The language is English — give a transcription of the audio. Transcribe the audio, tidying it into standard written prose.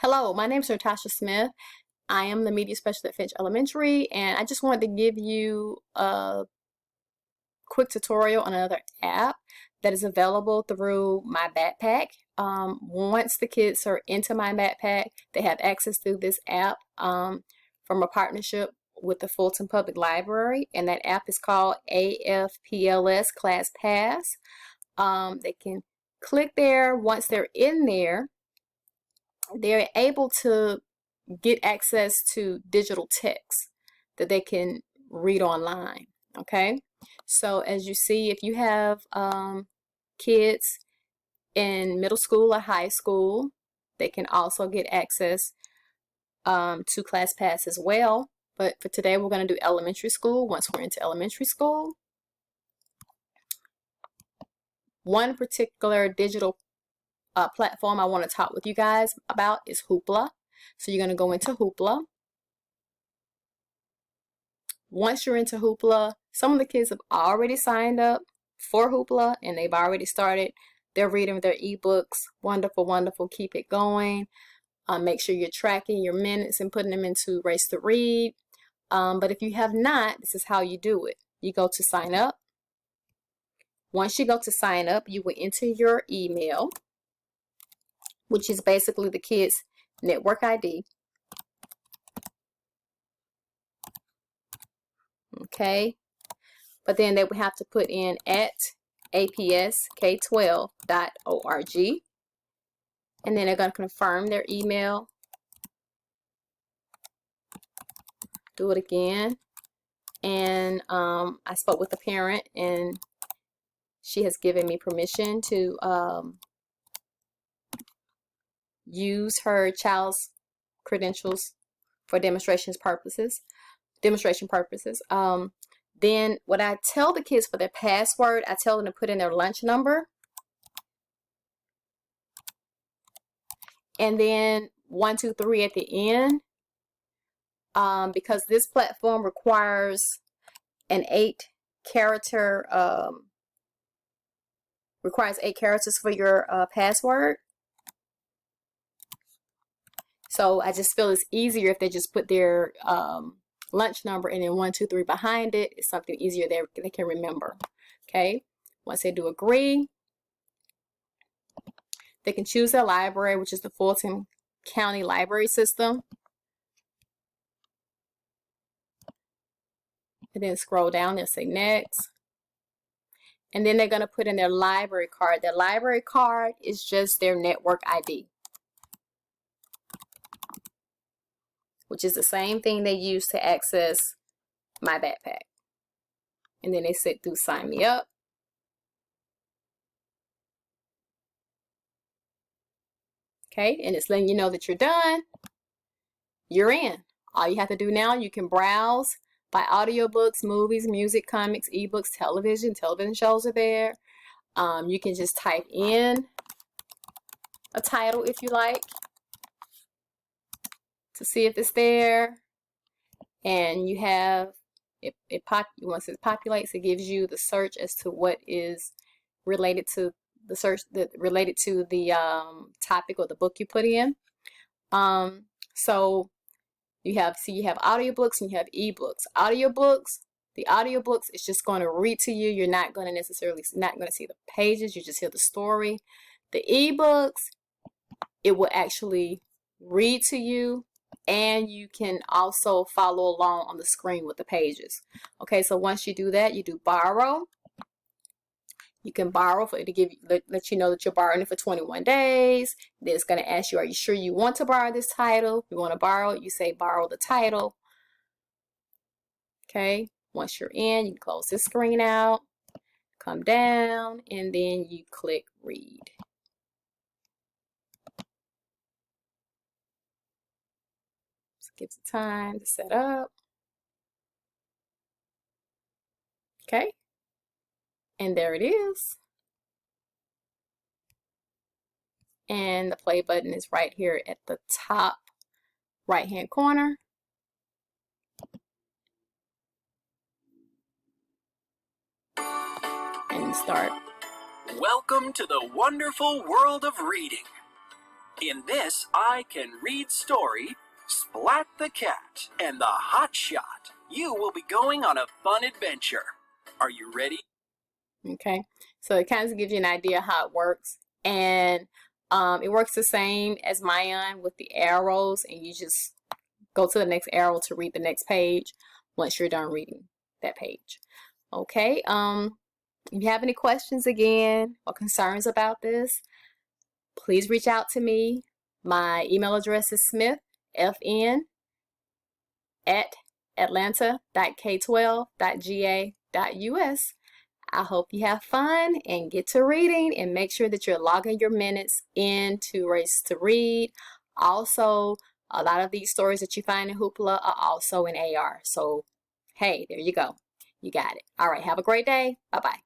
Hello, my name is Natasha Smith. I am the media specialist at Finch Elementary, and I just wanted to give you a quick tutorial on another app that is available through my backpack. Once the kids are into my backpack, they have access through this app from a partnership with the Fulton Public Library, and that app is called AFPLS Class Pass. They can click there. Once they're in there, they're able to get access to digital text that they can read online. Okay, so as you see, if you have kids in middle school or high school, they can also get access to ClassPass as well. But for today, we're going to do elementary school. Once we're into elementary school, one particular digital platform I want to talk with you guys about is Hoopla. So you're going to go into Hoopla. Once you're into Hoopla, some of the kids have already signed up for Hoopla and they've already started their reading their ebooks. Wonderful, wonderful. Keep it going. Make sure you're tracking your minutes and putting them into Race to Read. But if you have not, this is how you do it. You go to sign up. Once you go to sign up, you will enter your email, which is basically the kids' network ID. Okay, but then they would have to put in at apsk12.org, and then they're going to confirm their email. Do it again, and I spoke with the parent, and she has given me permission to use her child's credentials for demonstration purposes. Then what I tell the kids for their password, I tell them to put in their lunch number, and then 123 at the end, because this platform requires an 8-character requires 8 characters for your password. So I just feel it's easier if they just put their lunch number and then 123 behind it. It's something easier they can remember. Okay, once they do agree, they can choose their library, which is the Fulton County Library System, and then scroll down. They'll say next, and then they're going to put in their library card. Their library card is just their network ID, which is the same thing they use to access my backpack. And then they sit through sign me up. Okay, and it's letting you know that you're done. You're in. All you have to do now, you can browse by audiobooks, movies, music, comics, ebooks, television shows are there. You can just type in a title if you like to see if it's there. And you have once it populates, it gives you the search as to what is related to the search related to the topic or the book you put in. So you have audiobooks and you have ebooks. The audiobooks is just going to read to you. You're not going to see the pages. You just hear the story. The ebooks, it will actually read to you, and you can also follow along on the screen with the pages. Okay, so once you do that, you do borrow. You can borrow for it to let you know that you're borrowing it for 21 days. Then it's going to ask you, are you sure you want to borrow this title? If you want to borrow it, you say borrow the title. Okay, once you're in, you can close this screen out, come down, and then you click read. Just gives it time to set up. Okay, and there it is. And the play button is right here at the top right hand corner. And start. Welcome to the wonderful world of reading. In this I Can Read story, Splat the Cat and the Hot Shot, you will be going on a fun adventure. Are you ready? Okay, so it kind of gives you an idea how it works, and it works the same as Mayan with the arrows, and you just go to the next arrow to read the next page once you're done reading that page. Okay, if you have any questions again or concerns about this, please reach out to me. My email address is smith@atlanta.k12.ga.us. I hope you have fun and get to reading, and make sure that you're logging your minutes into Race to Read. Also, a lot of these stories that you find in Hoopla are also in AR. So, hey, there you go. You got it. All right, have a great day. Bye-bye.